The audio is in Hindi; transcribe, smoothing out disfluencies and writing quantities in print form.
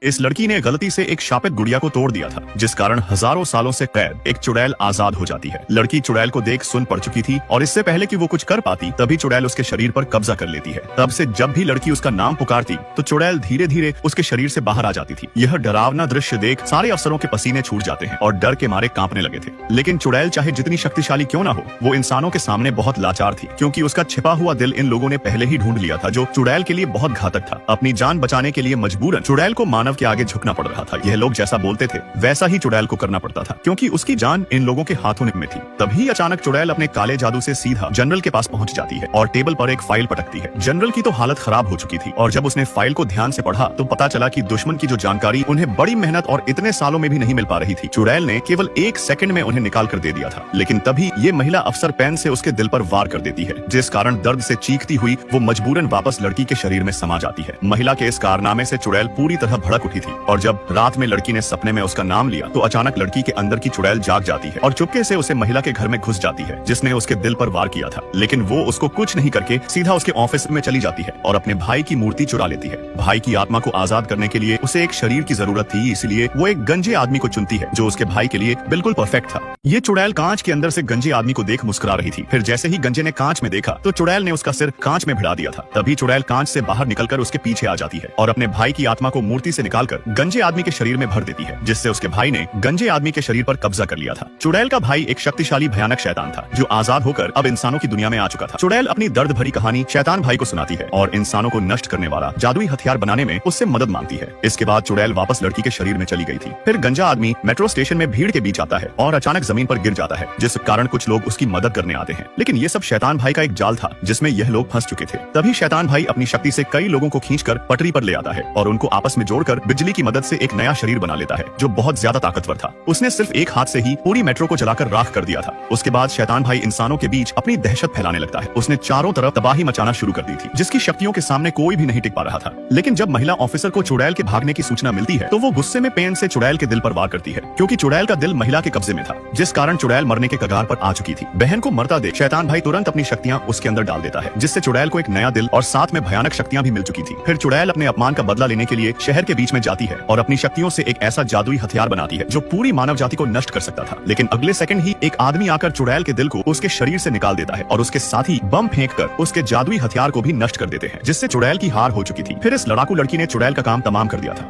इस लड़की ने गलती से एक शापित गुड़िया को तोड़ दिया था, जिस कारण हजारों सालों से कैद एक चुड़ैल आजाद हो जाती है। लड़की चुड़ैल को देख सुन पड़ चुकी थी और इससे पहले कि वो कुछ कर पाती तभी चुड़ैल उसके शरीर पर कब्जा कर लेती है। तब से जब भी लड़की उसका नाम पुकारती तो चुड़ैल धीरे धीरे उसके शरीर से बाहर आ जाती थी। यह डरावना दृश्य देख सारे अफसरों के पसीने छूट जाते हैं और डर के मारे कांपने लगे थे। लेकिन चुड़ैल चाहे जितनी शक्तिशाली क्यों ना हो, वो इंसानों के सामने बहुत लाचार थी, क्योंकि उसका छिपा हुआ दिल इन लोगों ने पहले ही ढूंढ लिया था, जो चुड़ैल के लिए बहुत घातक था। अपनी जान बचाने के लिए मजबूरन चुड़ैल को मानव के आगे झुकना पड़ रहा था। यह लोग जैसा बोलते थे वैसा ही चुड़ैल को करना पड़ता था, क्योंकि उसकी जान इन लोगों के हाथों में थी। तभी अचानक चुड़ैल अपने काले जादू से सीधा जनरल के पास पहुंच जाती है और टेबल पर एक फाइल पटकती है। जनरल की तो हालत खराब हो चुकी थी और जब उसने फाइल को ध्यान से पढ़ा तो पता चला कि दुश्मन की जो जानकारी उन्हें बड़ी मेहनत और इतने सालों में भी नहीं मिल पा रही थी, चुड़ैल ने केवल 1 सेकंड में उन्हें निकाल कर दे दिया था। लेकिन तभी ये महिला अफसर पेन से उसके दिल पर वार कर देती है, जिस कारण दर्द से चीखती हुई वो मजबूरन वापस लड़की के शरीर में समा जाती है। महिला के इस कारनामे से चुड़ैल पूरी तरह भड़क उठी थी और जब रात में लड़की ने सपने में उसका नाम लिया तो अचानक लड़की के अंदर की चुड़ैल जाग जाती है और चुपके से उसे महिला के घर में घुस जाती है, जिसने उसके दिल पर वार किया था। लेकिन वो उसको कुछ नहीं करके सीधा उसके ऑफिस में चली जाती है और अपने भाई की मूर्ति चुरा लेती है। भाई की आत्मा को आजाद करने के लिए उसे एक शरीर की जरूरत थी, इसलिए वो एक गंजे आदमी को चुनती है जो उसके भाई के लिए बिल्कुल परफेक्ट था। ये चुड़ैल कांच के अंदर से गंजे आदमी को देख मुस्कुरा रही थी। फिर जैसे ही गंजे ने कांच में देखा तो चुड़ैल ने उसका सिर कांच में भिड़ा दिया था। तभी चुड़ैल कांच से बाहर निकलकर उसके पीछे आ जाती है और अपने भाई की आत्मा को मूर्ति से निकालकर गंजे आदमी के शरीर में भर देती है, जिससे उसके भाई ने गंजे आदमी के शरीर पर कब्जा कर लिया था। चुड़ैल का भाई एक शक्तिशाली भयानक शैतान था जो आजाद होकर अब इंसानों की दुनिया में आ चुका था। चुड़ैल अपनी दर्द भरी कहानी शैतान भाई को सुनाती है और इंसानों को नष्ट करने वाला जादुई हथियार बनाने में उससे मदद मांगती है। इसके बाद चुड़ैल वापस लड़की के शरीर में चली गई थी। फिर गंजा आदमी मेट्रो स्टेशन में भीड़ के बीच आता है और अचानक जमीन पर गिर जाता है, जिस कारण कुछ लोग उसकी मदद करने आते हैं। लेकिन ये सब शैतान भाई का एक जाल था जिसमें यह लोग फंस चुके थे। तभी शैतान भाई अपनी शक्ति से कई लोगों को खींचकर पटरी पर ले आता है और उनको आपस में जोड़कर बिजली की मदद से एक नया शरीर बना लेता है जो बहुत ज्यादा ताकतवर था। उसने सिर्फ एक हाथ से ही पूरी मेट्रो को जलाकर राख कर दिया था। उसके बाद शैतान भाई इंसानों के बीच अपनी दहशत फैलाने लगता है। उसने चारों तरफ तबाही मचाना शुरू कर दी थी, जिसकी शक्तियों के सामने कोई भी नहीं टिक पा रहा था। लेकिन जब महिला ऑफिसर को चुड़ैल के भागने की सूचना मिलती है तो वो गुस्से में पेन से चुड़ैल के दिल पर वार करती है, क्योंकि चुड़ैल का दिल महिला के कब्जे में था, जिस कारण चुड़ैल मरने के कगार पर आ चुकी थी। बहन को मरता देख शैतान भाई तुरंत अपनी शक्तियां उसके अंदर डाल देता है, जिससे चुड़ैल को एक नया दिल और साथ में भयानक शक्तियां भी मिल चुकी थी। फिर चुड़ैल अपने अपमान का बदला लेने के लिए शहर के बीच में जाती है और अपनी शक्तियों से एक ऐसा जादुई हथियार बनाती है जो पूरी मानव जाति को नष्ट कर सकता था। लेकिन अगले सेकंड ही एक आदमी आकर चुड़ैल के दिल को उसके शरीर से निकाल देता है और उसके साथ ही बम फेंककर उसके जादुई हथियार को भी नष्ट कर देते हैं, जिससे चुड़ैल की हार हो चुकी थी। फिर इस लड़ाकू लड़की ने चुड़ैल का काम तमाम कर दिया था।